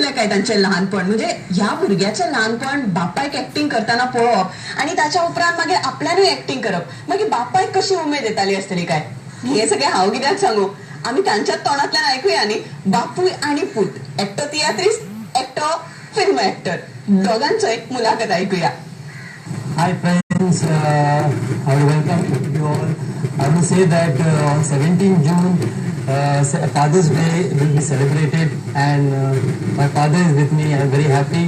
काय त्यांचे लहानपण म्हणजे ह्या भुरग्याचे लहानपण बापायक ऍक्टिंग करताना पळोवप आणि ताच्या उपरांत मागीर आपल्यानूय ऍक्टिंग करप मागीर बापायक कशी उमेद येताली आसतली काय हे सगळे हांव कित्याक सांगू आम्ही त्यांच्याच तोंडातल्यान ऐकूया न्ही बापूय आणि पूत एकटो तियात्रिस्ट एकटो फिल्म ऍक्टर दोघांचोय मुलाखत ऐकूया. Hi friends, I welcome you all. I will say that on 17 June, Father's Day will be celebrated, and my father is with me. I'm very happy.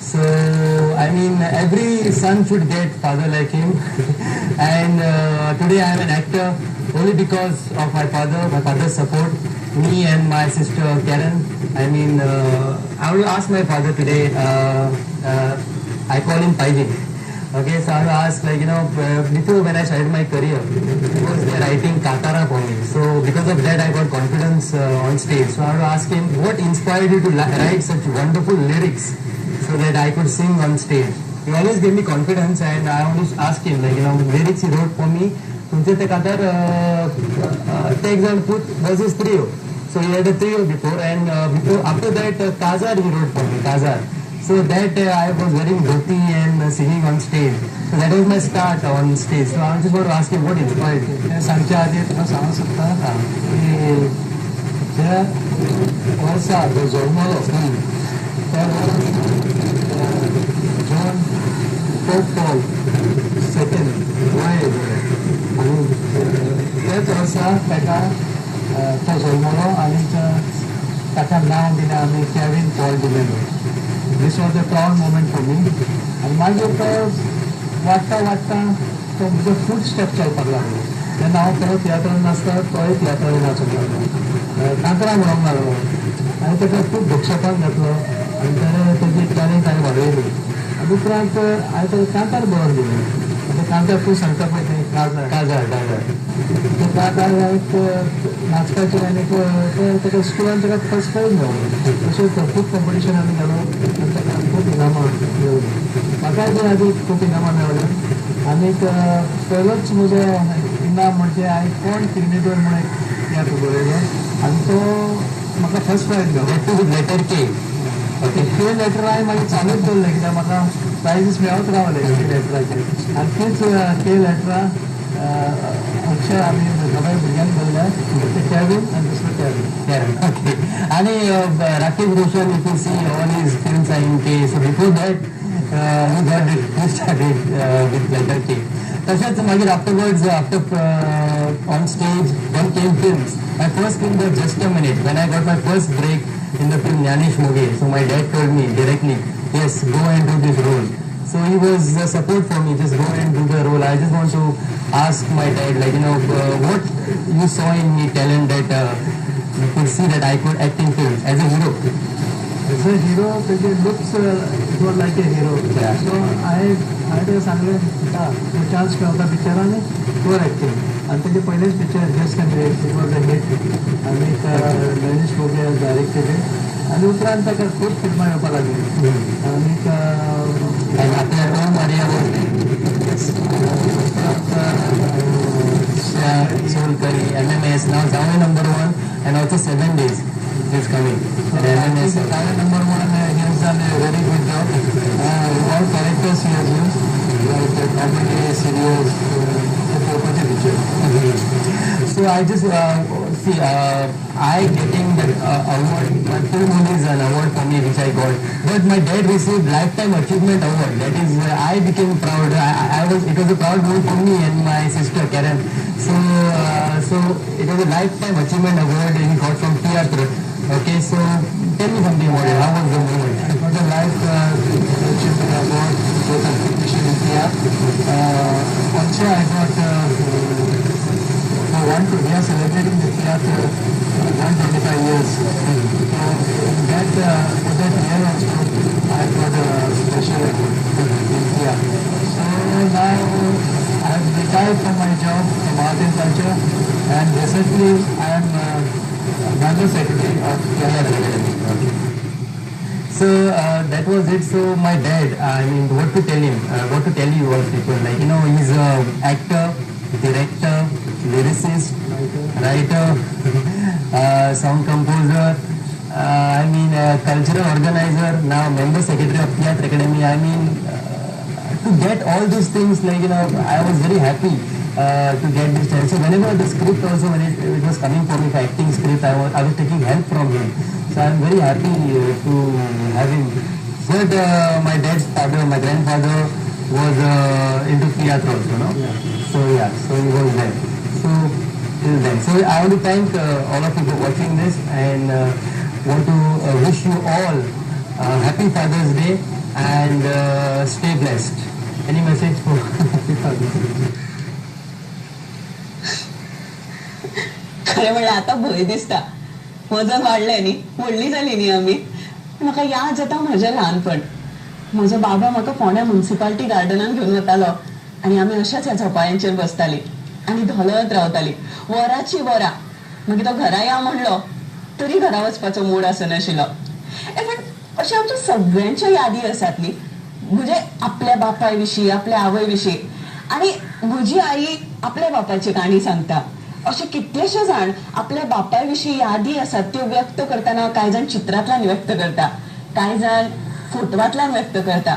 So, I mean, every son should get father like him. And today I am an actor only because of my father's support. Me and my sister Karen. I mean, I will ask my father today. I call him Paiji. Okay, so I will ask, like, before when I started my career, he was writing Katara for me. So because of that, I got confidence on stage. So I will ask him, what inspired you to write such wonderful lyrics so that I could sing on stage? He always gave me confidence, and I always asked him, lyrics he wrote for me. Tunche te Katar, take example, was his trio. So he had a trio before, and after that, Kazar he wrote for me, Kazar. So that I was wearing dhoti and singing on stage. So that was my start on stage. So I just want to ask you, what inspired you? सांगच्या आधी तुला सांगू शकता की ज्या वर्सा जो जल्मलो त्या John Paul second वाय आणि त्याच वर्सा ताका तो जल्मलो आणि ताका नांव दिलें आमी केविन पॉल दिलेलो. This was a proud moment for me. आणि मागीर तो वाडटा तो म्हजो फूड स्टेप चलपाक लागलो. तेन्ना हांव परत तियात्रान नाचता तोय तियात्रान नाचूंक लागलो. कांतरां म्हणूंक लागलो आनी ताका खूब भक्षपाक घातलो आनी ताणें तेजी टॅलंट हांवें वाडयली. आनी उपरांत हांवें ताका कांतार बरोवन दिली. आनी कांतार तूं सांगता पळय तें काजार ते कांतार नाचपाचें आनी ताका स्कुलान ताका फर्स्ट प्रायज मेळ्ळो. तशेंच खूब कॉम्पिटिशनांनी गेलो आनी ताका खूब इनामां मेळ्ळीं. म्हाकाय बी आदी खूब इनामां मेळ्ळीं. आनीक पयलोच म्हजो इनाम म्हणजे हांवें कोण किरमिडोर म्हणून एक तियात्र बरयलो आनी तो म्हाका फर्स्ट प्रायज मेळ्ळो. लेटर के. ओके, ते लेटर हांवें मागीर चालूच दवरलें कित्याक म्हाका प्रायजीस मेळत रावले ते लेटराचे. आनी तीच ते लेटरां अक्षर आमी दोगांय भुरग्यांक दवरल्या ते कॅविन आनी दुसरो कॅविन. Okay. And Rakesh Roshan, if you see all his films are in K. So before that, he started with letter K. तसेच मागीर afterwards, on stage, then came films. My first film was Just a Minute. When I got my first break in the film Jnanish Moge, so my dad told me directly, yes, go and do this role. So he was support for me, just go and do the role. I just want to ask my dad, what you saw in me, talent that you could see that I could act in films as a hero. As a hero, तेजे looks it was like a hero. Yeah. So I ते सांगलें तूं chance मेळटा पिक्चरांनी कर acting आनी तेजे पयलेच picture just a minute it was a hit आनीक जनीश मोगे डायरेक्टेड इट आनी उपरांत ताका खूब फिल्मां येवपाक लागली आनीक After Tom Maria Soul Curry, MMS, now Zawe #1 and also 7 Days is coming. MMS number 1 he has done a very good job. All characters he has used, like comedy, serious, So I just see, I getting that award. My film only is an award for me which I got, but my dad received lifetime achievement award. That is, I became proud. It was a proud moment for me and my sister Karen. So it was a lifetime achievement award he got from theatre. Okay, so tell me something about it. How was the moment? It was a life achievement award for competition in theatre. Also I got we are celebrating the theatre 125 years. So in that year also I got a special award in theatre. So now I have retired from my job from art and culture, and recently I am National Secretary of Theatre Academy. So that was it. So my dad, what to tell him, what to tell you all people, he's an actor, director, lyricist, writer, sound composer, I mean, cultural organizer, now member secretary of Theatre Academy. I mean, to get all these things, like, you know, I was very happy to get this chance. So whenever the script also, when it was coming for me, for acting script, I was taking help from him. So I'm very happy to have him. But my dad's father, my grandfather was into theatre also, no? Yeah. So yeah, so he was there. So till then. So I want to thank all of you for watching this, and want to wish you all happy Father's Day, and stay blessed. Any message for happy Father's Day? खरें म्हणल्यार आतां भंय दिसता. वजन वाडलें न्ही, व्हडलीं जालीं न्ही आमी. म्हाका याद जाता म्हजें ल्हानपण. म्हजो बाबा म्हाका फोंड्या म्युनिसिपालिटी गार्डनान घेवन वतालो आनी आमी अशाच ह्या झोपाळ्यांचेर बसतालीं आनी धोलत रावतालीं वरांची वरां. मागीर तो घरा या म्हणलो तरी घरा वचपाचो मूड आसनाशिल्लो. पण अशा आमच्या सगळ्यांच्या यादी आसात न्ही, म्हणजे आपल्या बापाय विशीं, आपल्या आवय विशीं. आनी म्हजी आई आपल्या बापाची काणी सांगता. असे कितलेशे जाण आपल्या बापाय विशीं यादी आसात त्यो व्यक्त करतना कांय जाण चित्रांतल्यान व्यक्त करता, कांय जाण फोटवांतल्यान व्यक्त करता.